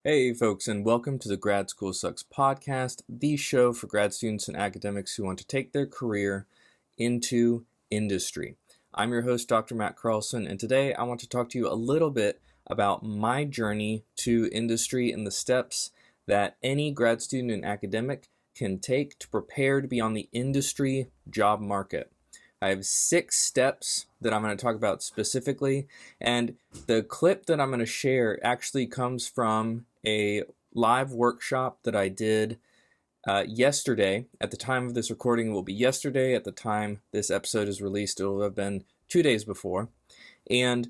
Hey, folks, and welcome to the Grad School Sucks podcast, the show for grad students and academics who want to take their career into industry. I'm your host, Dr. Matt Carlson, and today I want to talk to you a little bit about my journey to industry and the steps that any grad student and academic can take to prepare to be on the industry job market. I have 6 steps that I'm going to talk about specifically, and the clip that I'm going to share actually comes from a live workshop that I did yesterday. At the time of this recording, it will be yesterday. At the time this episode is released, it will have been 2 days before. And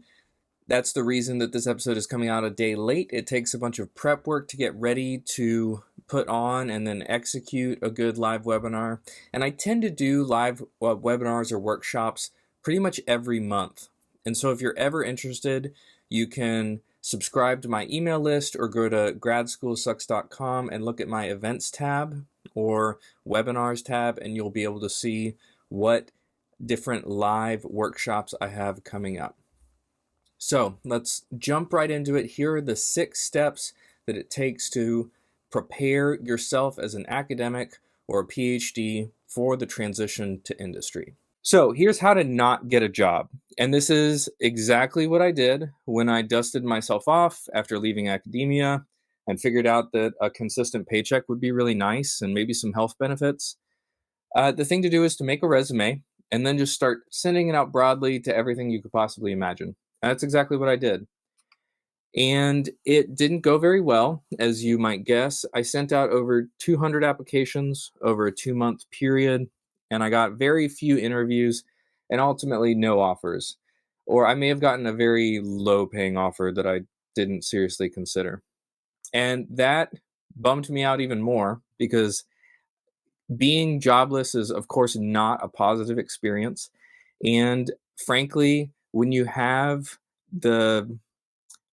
that's the reason that this episode is coming out a day late. It takes a bunch of prep work to get ready to put on and then execute a good live webinar. And I tend to do live webinars or workshops pretty much every month. And so if you're ever interested, you can subscribe to my email list or go to gradschoolsucks.com and look at my events tab or webinars tab, and you'll be able to see what different live workshops I have coming up. So let's jump right into it. Here are the 6 steps that it takes to prepare yourself as an academic or a PhD for the transition to industry. So here's how to not get a job. And this is exactly what I did when I dusted myself off after leaving academia and figured out that a consistent paycheck would be really nice and maybe some health benefits. The thing to do is to make a resume and then just start sending it out broadly to everything you could possibly imagine. And that's exactly what I did. And it didn't go very well, as you might guess. I sent out over 200 applications over a 2-month period, and I got very few interviews and ultimately no offers. Or I may have gotten a very low paying offer that I didn't seriously consider. And that bummed me out even more because being jobless is, of course, not a positive experience. And frankly, when you have the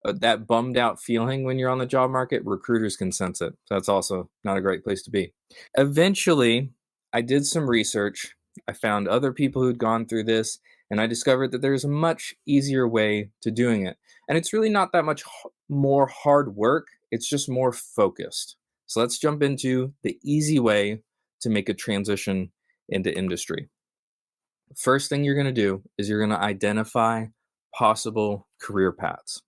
that bummed out feeling when you're on the job market, recruiters can sense it. So that's also not a great place to be. Eventually, I did some research. I found other people who'd gone through this, and I discovered that there's a much easier way to doing it. And it's really not that much more hard work, it's just more focused. So let's jump into the easy way to make a transition into industry. First thing you're going to do is you're going to identify possible career paths.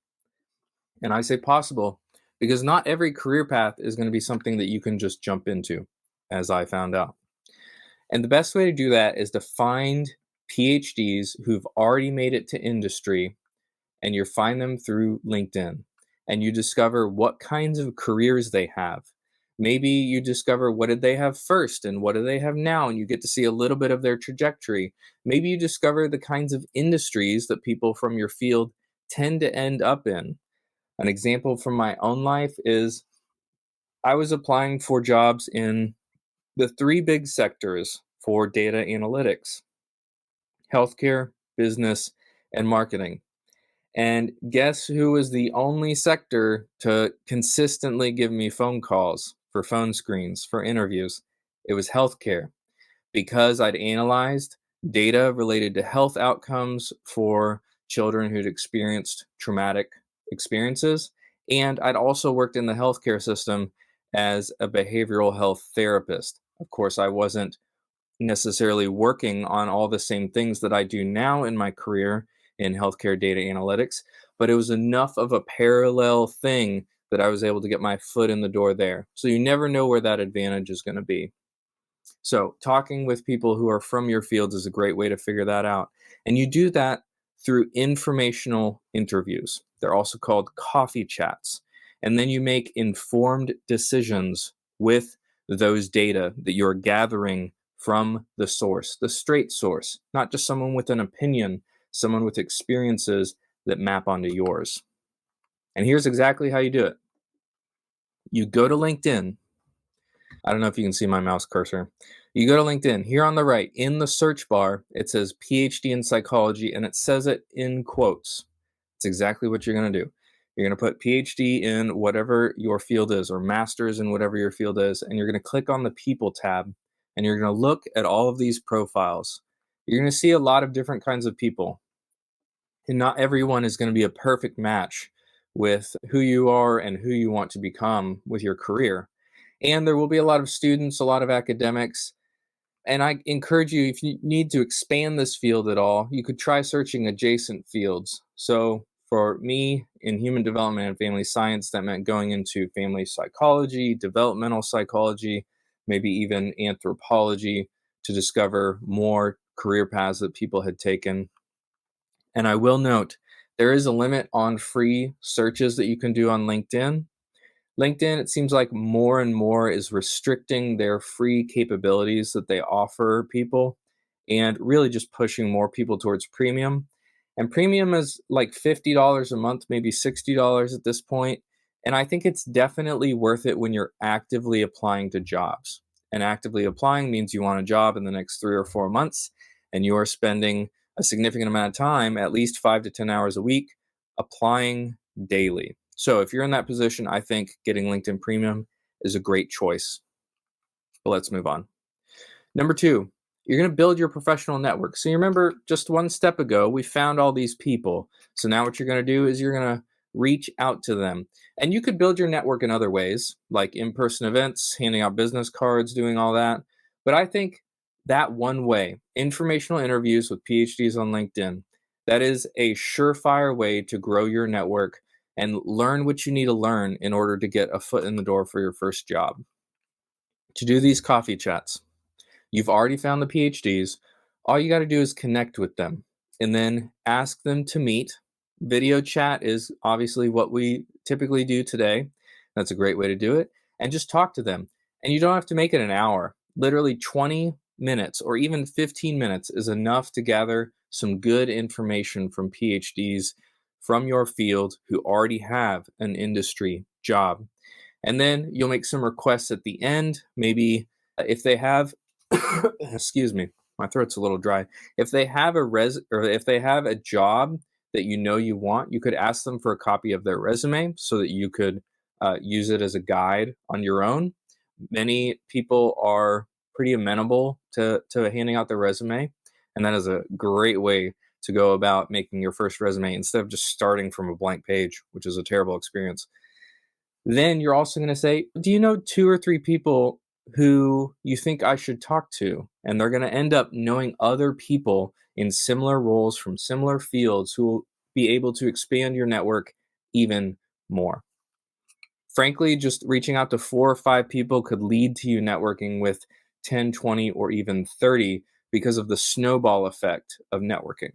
And I say possible because not every career path is going to be something that you can just jump into, as I found out. And the best way to do that is to find PhDs who've already made it to industry, and you find them through LinkedIn, and you discover what kinds of careers they have. Maybe you discover what did they have first and what do they have now, and you get to see a little bit of their trajectory. Maybe you discover the kinds of industries that people from your field tend to end up in. An example from my own life is I was applying for jobs in the 3 big sectors for data analytics: healthcare, business, and marketing. And guess who was the only sector to consistently give me phone calls for phone screens, for interviews? It was healthcare, because I'd analyzed data related to health outcomes for children who'd experienced traumatic experiences. And I'd also worked in the healthcare system as a behavioral health therapist. Of course, I wasn't necessarily working on all the same things that I do now in my career in healthcare data analytics, but it was enough of a parallel thing that I was able to get my foot in the door there. So you never know where that advantage is going to be. So talking with people who are from your fields is a great way to figure that out. And you do that through informational interviews. They're also called coffee chats. And then you make informed decisions with those data that you're gathering from the source, the straight source, not just someone with an opinion, someone with experiences that map onto yours. And here's exactly how you do it. You go to LinkedIn. I don't know if you can see my mouse cursor. You go to LinkedIn. Here on the right, in the search bar, it says PhD in psychology, and it says it in quotes. It's exactly what you're going to do. You're going to put PhD in whatever your field is, or master's in whatever your field is, and you're going to click on the people tab, and you're going to look at all of these profiles. You're going to see a lot of different kinds of people, and not everyone is going to be a perfect match with who you are and who you want to become with your career. And there will be a lot of students, a lot of academics. And I encourage you, if you need to expand this field at all, you could try searching adjacent fields. So for me in human development and family science, that meant going into family psychology, developmental psychology, maybe even anthropology to discover more career paths that people had taken. And I will note, there is a limit on free searches that you can do on LinkedIn. LinkedIn, it seems like more and more is restricting their free capabilities that they offer people and really just pushing more people towards premium. And premium is like $50 a month, maybe $60 at this point. And I think it's definitely worth it when you're actively applying to jobs. And actively applying means you want a job in the next 3 or 4 months, and you are spending a significant amount of time, at least 5 to 10 hours a week, applying daily. So if you're in that position, I think getting LinkedIn Premium is a great choice. But let's move on. Number two, you're going to build your professional network. So you remember just one step ago, we found all these people. So now what you're going to do is you're going to reach out to them. And you could build your network in other ways, like in-person events, handing out business cards, doing all that. But I think that one way, informational interviews with PhDs on LinkedIn, that is a surefire way to grow your network and learn what you need to learn in order to get a foot in the door for your first job. To do these coffee chats, you've already found the PhDs. All you got to do is connect with them and then ask them to meet. Video chat is obviously what we typically do today. That's a great way to do it. And just talk to them. And you don't have to make it an hour. Literally 20 minutes or even 15 minutes is enough to gather some good information from PhDs from your field who already have an industry job. And then you'll make some requests at the end. Maybe if they have, excuse me, my throat's a little dry. If they have if they have a job that you know you want, you could ask them for a copy of their resume so that you could use it as a guide on your own. Many people are pretty amenable to handing out their resume, and that is a great way to go about making your first resume instead of just starting from a blank page, which is a terrible experience. Then you're also going to say, do you know 2 or 3 people who you think I should talk to? And they're going to end up knowing other people in similar roles from similar fields who will be able to expand your network even more. Frankly, just reaching out to 4 or 5 people could lead to you networking with 10, 20, or even 30 because of the snowball effect of networking.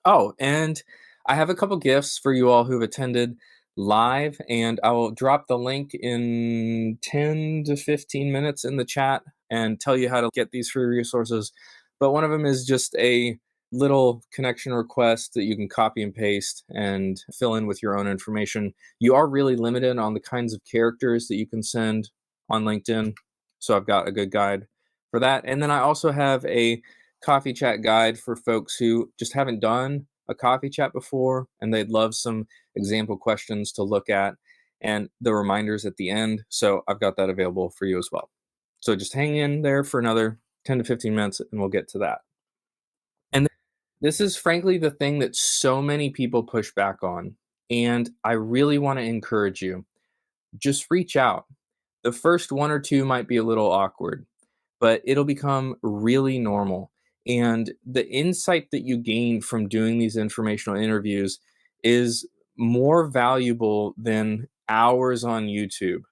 Oh, and I have a couple gifts for you all who've attended live, and I will drop the link in 10 to 15 minutes in the chat and tell you how to get these free resources. But one of them is just a little connection request that you can copy and paste and fill in with your own information. You are really limited on the kinds of characters that you can send on LinkedIn, so I've got a good guide for that. And then I also have a coffee chat guide for folks who just haven't done a coffee chat before and they'd love some example questions to look at and the reminders at the end. So I've got that available for you as well. So just hang in there for another 10 to 15 minutes and we'll get to that. And this is frankly the thing that so many people push back on. And I really want to encourage you, just reach out. The first 1 or 2 might be a little awkward, but it'll become really normal. And the insight that you gain from doing these informational interviews is more valuable than hours on YouTube.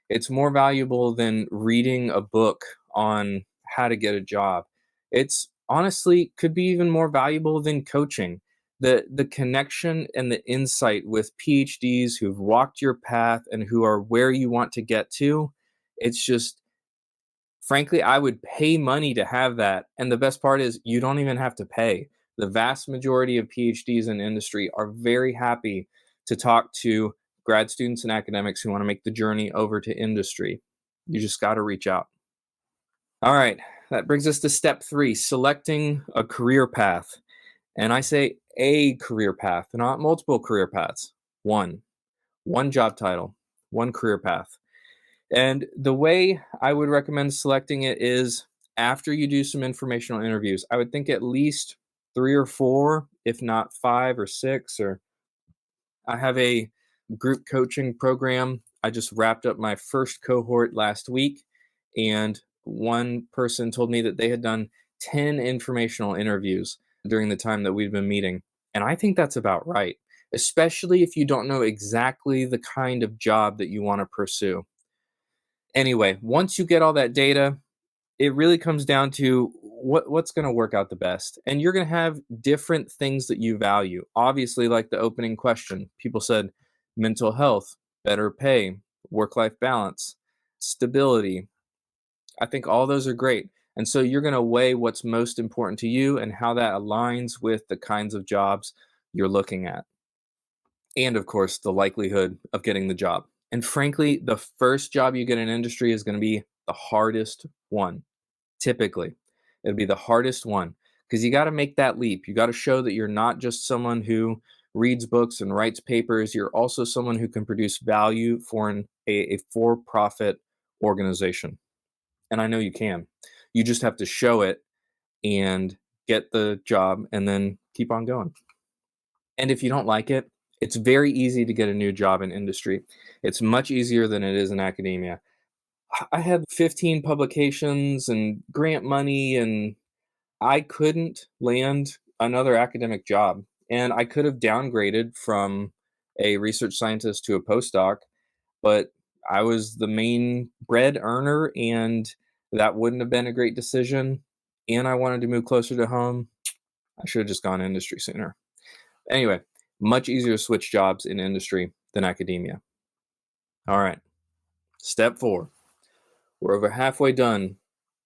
It's more valuable than reading a book on how to get a job. It's honestly could be even more valuable than coaching. The connection and the insight with PhDs who've walked your path and who are where you want to get to, it's just frankly, I would pay money to have that. And the best part is you don't even have to pay. The vast majority of PhDs in industry are very happy to talk to grad students and academics who want to make the journey over to industry. You just got to reach out. All right, that brings us to step 3, selecting a career path. And I say a career path, not multiple career paths. One job title, one career path. And the way I would recommend selecting it is after you do some informational interviews. I would think at least 3 or 4, if not 5 or 6, or I have a group coaching program. I just wrapped up my first cohort last week, and one person told me that they had done 10 informational interviews during the time that we've been meeting. And I think that's about right, especially if you don't know exactly the kind of job that you want to pursue. Anyway, once you get all that data, it really comes down to what's going to work out the best. And you're going to have different things that you value. Obviously, like the opening question, people said mental health, better pay, work-life balance, stability. I think all those are great. And so you're going to weigh what's most important to you and how that aligns with the kinds of jobs you're looking at. And of course, the likelihood of getting the job. And frankly, the first job you get in industry is going to be the hardest one. Typically, it'll be the hardest one because you got to make that leap. You got to show that you're not just someone who reads books and writes papers. You're also someone who can produce value for a for-profit organization. And I know you can. You just have to show it and get the job and then keep on going. And if you don't like it, it's very easy to get a new job in industry. It's much easier than it is in academia. I had 15 publications and grant money, and I couldn't land another academic job. And I could have downgraded from a research scientist to a postdoc, but I was the main bread earner, and that wouldn't have been a great decision. And I wanted to move closer to home. I should have just gone industry sooner. Anyway, much easier to switch jobs in industry than academia. All right, step 4. We're over halfway done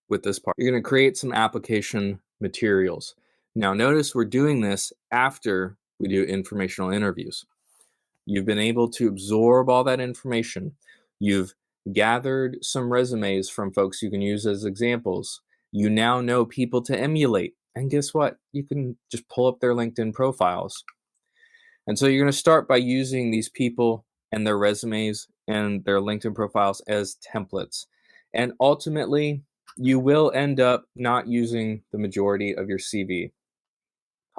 with this part. You're going to create some application materials. Now, notice we're doing this after we do informational interviews. You've been able to absorb all that information. You've gathered some resumes from folks you can use as examples. You now know people to emulate. And guess what? You can just pull up their LinkedIn profiles. And so you're going to start by using these people and their resumes and their LinkedIn profiles as templates. And ultimately, you will end up not using the majority of your CV.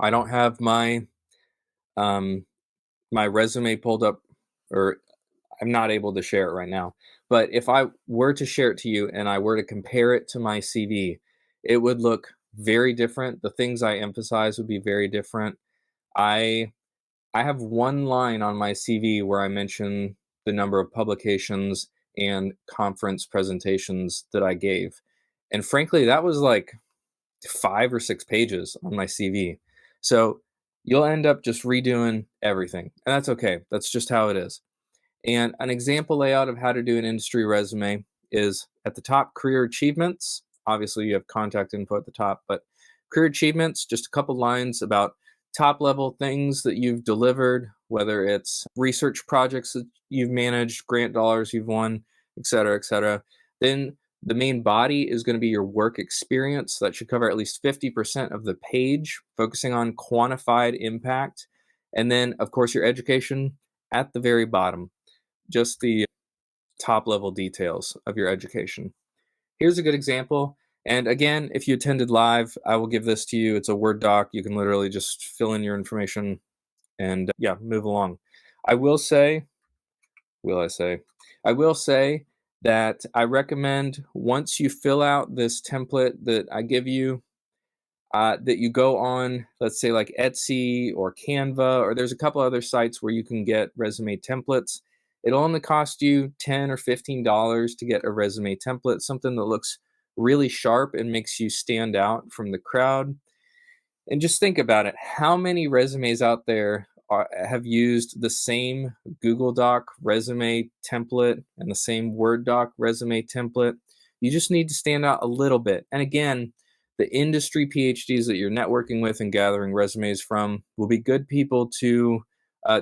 I don't have my my resume pulled up, or I'm not able to share it right now. But if I were to share it to you and I were to compare it to my CV, it would look very different. The things I emphasize would be very different. I have one line on my CV where I mention the number of publications and conference presentations that I gave. And frankly, that was like 5 or 6 pages on my CV. So you'll end up just redoing everything. And that's okay. That's just how it is. And an example layout of how to do an industry resume is at the top, career achievements. Obviously, you have contact info at the top, but career achievements, just a couple lines about top level things that you've delivered, whether it's research projects that you've managed, grant dollars you've won, et cetera, et cetera. Then the main body is going to be your work experience. That should cover at least 50% of the page, focusing on quantified impact. And then, of course, your education at the very bottom, just the top level details of your education. Here's a good example. And again, if you attended live, I will give this to you. It's a Word doc. You can literally just fill in your information and move along. I will say that I recommend once you fill out this template that I give you, that you go on, let's say like Etsy or Canva, or there's a couple other sites where you can get resume templates. It'll only cost you $10 or $15 to get a resume template, something that looks really sharp and makes you stand out from the crowd. And just think about it. How many resumes out there have used the same Google Doc resume template and the same Word doc resume template? You just need to stand out a little bit. And again, the industry PhDs that you're networking with and gathering resumes from will be good people to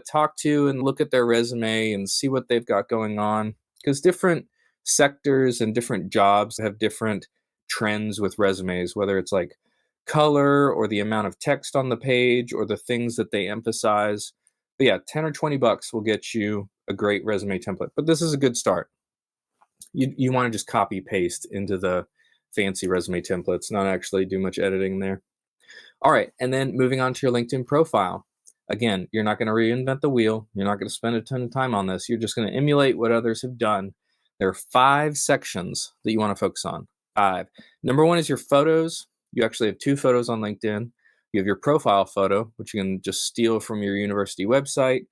talk to and look at their resume and see what they've got going on, because different sectors and different jobs have different trends with resumes, whether it's like color or the amount of text on the page or the things that they emphasize. But yeah, 10 or 20 bucks will get you a great resume template. But this is a good start. You want to just copy paste into the fancy resume templates, not actually do much editing there. All right, and then moving on to your LinkedIn profile. Again, you're not going to reinvent the wheel. You're not going to spend a ton of time on this. You're just going to emulate what others have done. There are 5 sections that you want to focus on. 5. Number 1 is your photos. You actually have 2 photos on LinkedIn. You have your profile photo, which you can just steal from your university website,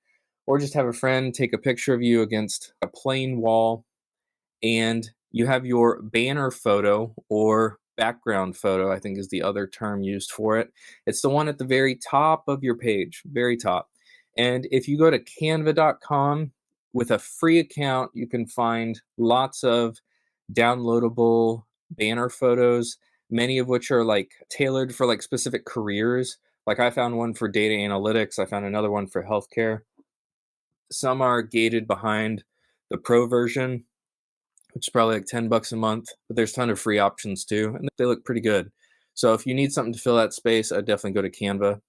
or just have a friend take a picture of you against a plain wall. And you have your banner photo, or background photo, I think is the other term used for it. It's the one at the very top of your page, very top. And if you go to canva.com with a free account, you can find lots of downloadable banner photos, many of which are like tailored for like specific careers. Like I found one for data analytics, I found another one for healthcare. Some are gated behind the pro version, which is probably like $10 a month, but there's a ton of free options too, and they look pretty good. So if you need something to fill that space, I'd definitely go to Canva.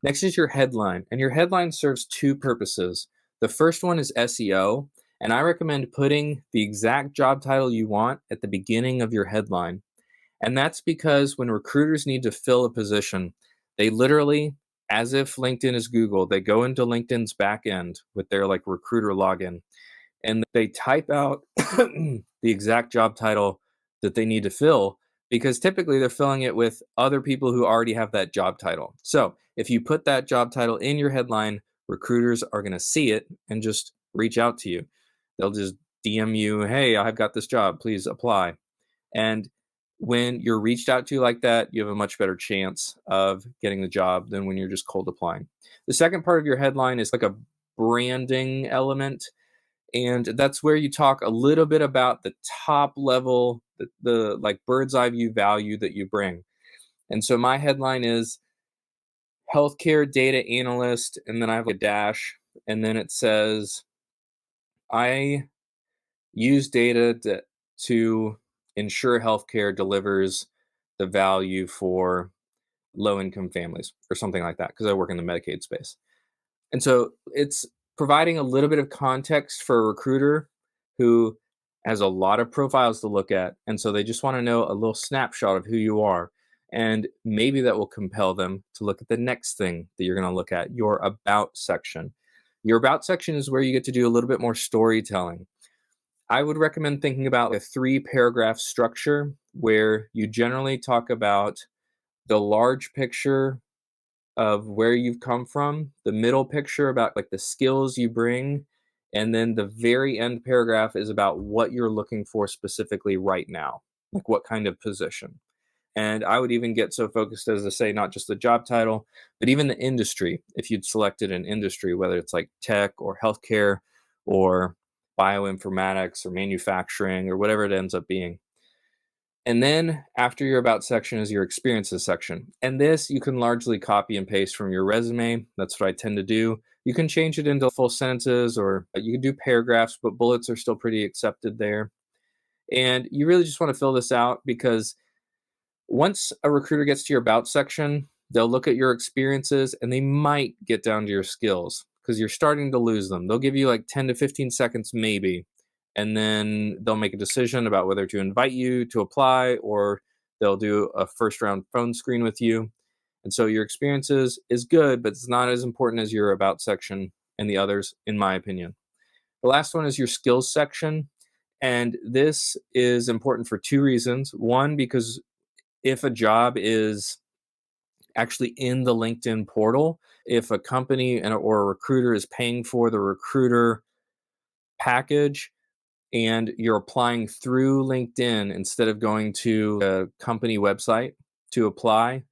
Next is your headline, and your headline serves 2 purposes. The first one is SEO, and I recommend putting the exact job title you want at the beginning of your headline. And that's because when recruiters need to fill a position, they literally, as if LinkedIn is Google, they go into LinkedIn's back end with their like recruiter login, and they type out the exact job title that they need to fill, because typically they're filling it with other people who already have that job title. So if you put that job title in your headline, recruiters are going to see it and just reach out to you. They'll just DM you, hey, I've got this job, please apply. And when you're reached out to like that, you have a much better chance of getting the job than when you're just cold applying. The second part of your headline is like a branding element, and that's where you talk a little bit about the top level, the like bird's eye view value that you bring. And so my headline is healthcare data analyst, and then I have a dash, and then it says I use data to ensure healthcare delivers the value for low income families, or something like that, because I work in the Medicaid space. And so it's providing a little bit of context for a recruiter who has a lot of profiles to look at. And so they just want to know a little snapshot of who you are. And maybe that will compel them to look at the next thing that you're going to look at, your about section. Your about section is where you get to do a little bit more storytelling. I would recommend thinking about a 3-paragraph structure where you generally talk about the large picture of where you've come from, the middle picture about like the skills you bring, and then the very end paragraph is about what you're looking for specifically right now, like what kind of position. And I would even get so focused as to say not just the job title, but even the industry. If you'd selected an industry, whether it's like tech or healthcare or bioinformatics or manufacturing or whatever it ends up being. And then after your about section is your experiences section. And this you can largely copy and paste from your resume. That's what I tend to do. You can change it into full sentences, or you can do paragraphs, but bullets are still pretty accepted there. And you really just want to fill this out, because once a recruiter gets to your about section, they'll look at your experiences and they might get down to your skills, because you're starting to lose them. They'll give you like 10 to 15 seconds maybe, and then they'll make a decision about whether to invite you to apply, or they'll do a first round phone screen with you. And so your experiences is good, but it's not as important as your about section and the others, in my opinion. The last one is your skills section. And this is important for 2 reasons. One, because if a job is actually in the LinkedIn portal, if a company or a recruiter is paying for the recruiter package, and you're applying through LinkedIn instead of going to a company website to apply,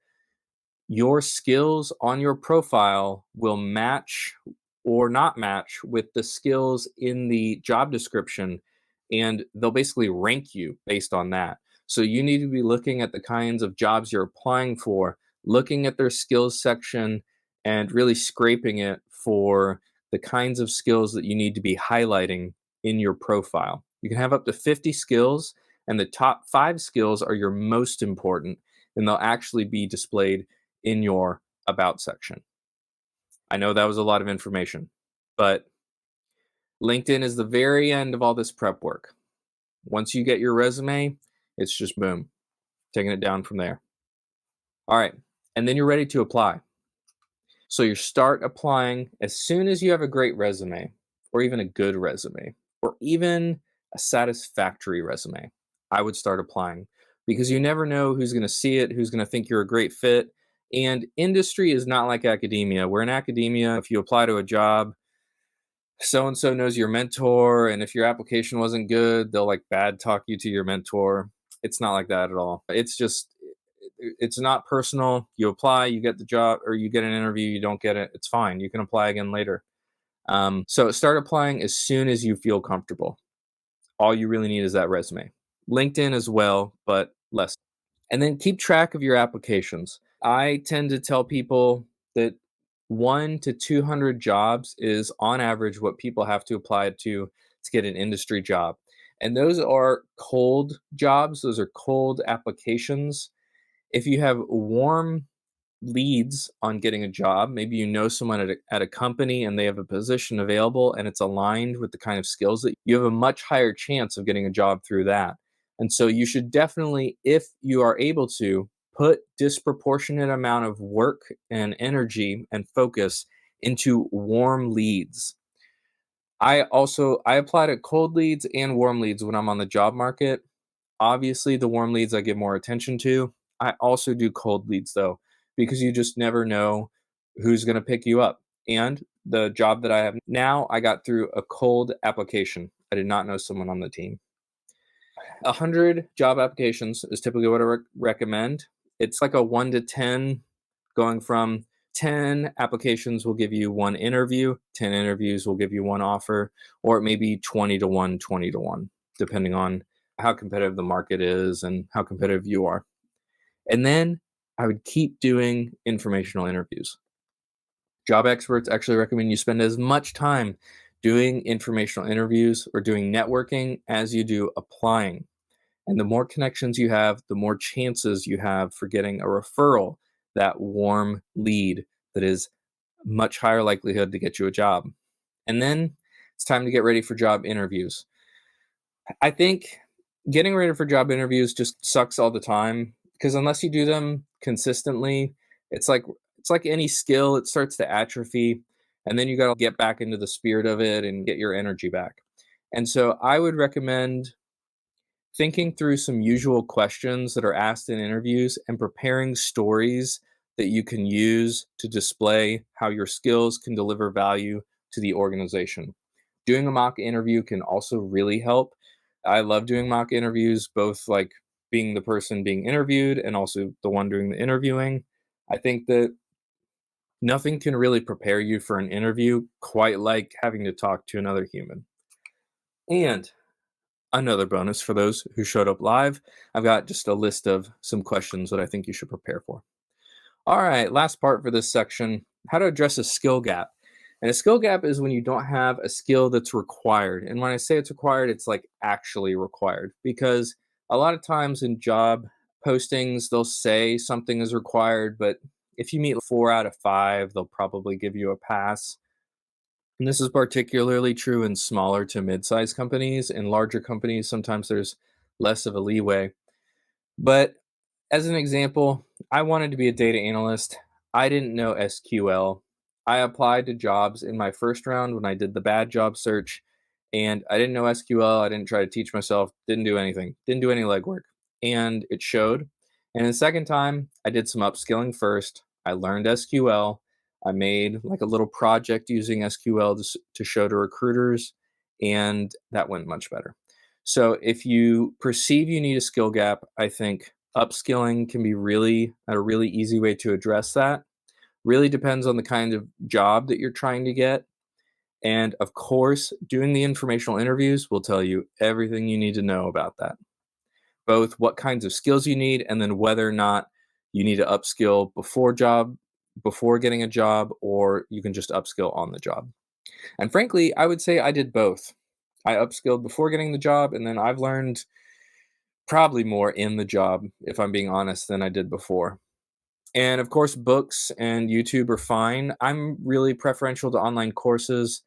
your skills on your profile will match or not match with the skills in the job description, and they'll basically rank you based on that. So you need to be looking at the kinds of jobs you're applying for, looking at their skills section, and really scraping it for the kinds of skills that you need to be highlighting in your profile. You can have up to 50 skills, and the top 5 skills are your most important, and they'll actually be displayed in your about section. I know that was a lot of information, but LinkedIn is the very end of all this prep work. Once you get your resume, it's just boom, taking it down from there. All right, and then you're ready to apply. So you start applying as soon as you have a great resume, or even a good resume, or even a satisfactory resume. I would start applying because you never know who's going to see it, who's going to think you're a great fit. And industry is not like academia, where in academia, if you apply to a job, so and so knows your mentor. And if your application wasn't good, they'll like bad talk you to your mentor. It's not like that at all. It's not personal. You apply, you get the job, or you get an interview, you don't get it. It's fine. You can apply again later. So start applying as soon as you feel comfortable. All you really need is that resume. LinkedIn as well, but less. And then keep track of your applications. I tend to tell people that 1 to 200 jobs is on average what people have to apply to get an industry job. And those are cold jobs, those are cold applications. If you have warm leads on getting a job, maybe you know someone at a company and they have a position available and it's aligned with the kind of skills that you have a much higher chance of getting a job through that. And so you should definitely, if you are able to, put disproportionate amount of work and energy and focus into warm leads. I apply to cold leads and warm leads when I'm on the job market. Obviously, the warm leads I give more attention to. I also do cold leads though, because you just never know who's going to pick you up. And the job that I have now, I got through a cold application. I did not know someone on the team. 100 job applications is typically what I recommend. It's like a 1 to 10, going from 10 applications will give you one interview, 10 interviews will give you one offer, or it may be 20 to 1, 20 to 1, depending on how competitive the market is and how competitive you are. And then I would keep doing informational interviews. Job experts actually recommend you spend as much time doing informational interviews or doing networking as you do applying. And the more connections you have, the more chances you have for getting a referral, that warm lead that is much higher likelihood to get you a job. And then it's time to get ready for job interviews. I think getting ready for job interviews just sucks all the time because unless you do them consistently, it's like it's like any skill, it starts to atrophy and then you got to get back into the spirit of it and get your energy back. And so I would recommend thinking through some usual questions that are asked in interviews and preparing stories that you can use to display how your skills can deliver value to the organization. Doing a mock interview can also really help. I love doing mock interviews, both like being the person being interviewed and also the one doing the interviewing. I think that nothing can really prepare you for an interview quite like having to talk to another human. And another bonus for those who showed up live, I've got just a list of some questions that I think you should prepare for. All right, last part for this section, how to address a skill gap. And a skill gap is when you don't have a skill that's required. And when I say it's required, it's like actually required. Because a lot of times in job postings, they'll say something is required, but if you meet 4 out of 5, they'll probably give you a pass. And this is particularly true in smaller to mid-sized companies. In larger companies, sometimes there's less of a leeway. But as an example, I wanted to be a data analyst. I didn't know SQL. I applied to jobs in my first round when I did the bad job search, and I didn't know SQL. I didn't try to teach myself, didn't do anything, didn't do any legwork, and it showed. And the second time, I did some upskilling first. I learned SQL. I made like a little project using SQL to show to recruiters, and that went much better. So if you perceive you need a skill gap, I think upskilling can be really a really easy way to address that. Really depends on the kind of job that you're trying to get. And of course, doing the informational interviews will tell you everything you need to know about that. Both what kinds of skills you need and then whether or not you need to upskill before getting a job, or you can just upskill on the job. And frankly, I would say I did both. I upskilled before getting the job, and then I've learned probably more in the job, if I'm being honest, than I did before. And of course, books and YouTube are fine. I'm really preferential to online courses,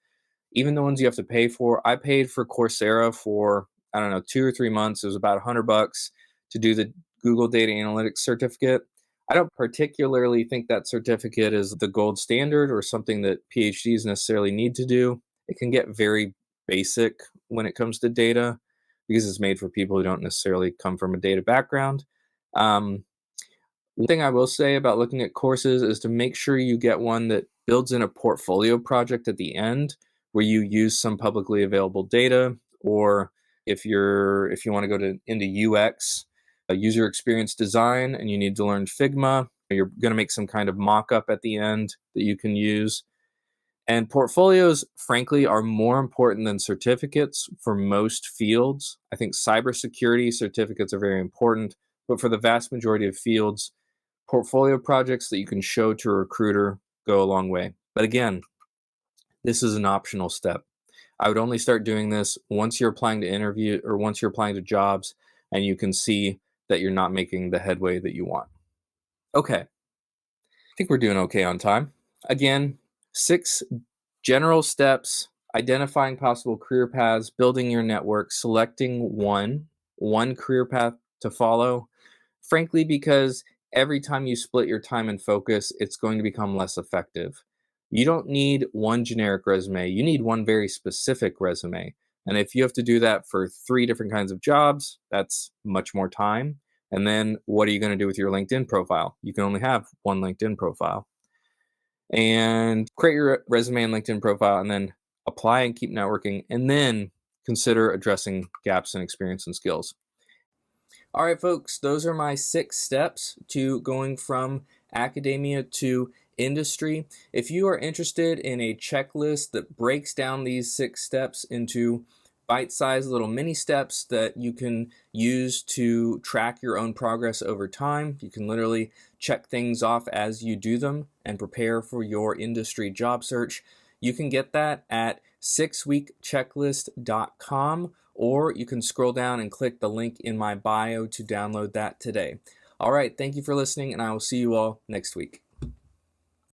even the ones you have to pay for. I paid for Coursera for, I don't know, 2 or 3 months. It was about $100 to do the Google Data Analytics certificate. I don't particularly think that certificate is the gold standard or something that PhDs necessarily need to do. It can get very basic when it comes to data because it's made for people who don't necessarily come from a data background. Um, One thing I will say about looking at courses is to make sure you get one that builds in a portfolio project at the end where you use some publicly available data, or if you want to go into UX, user experience design, and you need to learn Figma, you're going to make some kind of mock-up at the end that you can use. And portfolios, frankly, are more important than certificates for most fields. I think cybersecurity certificates are very important, but for the vast majority of fields, portfolio projects that you can show to a recruiter go a long way. But again, this is an optional step. I would only start doing this once you're applying to interview or once you're applying to jobs and you can see that you're not making the headway that you want. Okay, I think we're doing okay on time. Again, 6 general steps: identifying possible career paths, building your network, selecting one career path to follow. Frankly, because every time you split your time and focus, it's going to become less effective. You don't need one generic resume, you need one very specific resume. And if you have to do that for 3 different kinds of jobs, that's much more time. And then what are you going to do with your LinkedIn profile? You can only have one LinkedIn profile. And create your resume and LinkedIn profile, and then apply and keep networking, and then consider addressing gaps in experience and skills. All right, folks, those are my 6 steps to going from academia to industry. If you are interested in a checklist that breaks down these 6 steps into bite-sized little mini steps that you can use to track your own progress over time, you can literally check things off as you do them and prepare for your industry job search. You can get that at 6weekchecklist.com, or you can scroll down and click the link in my bio to download that today. All right, thank you for listening, and I will see you all next week.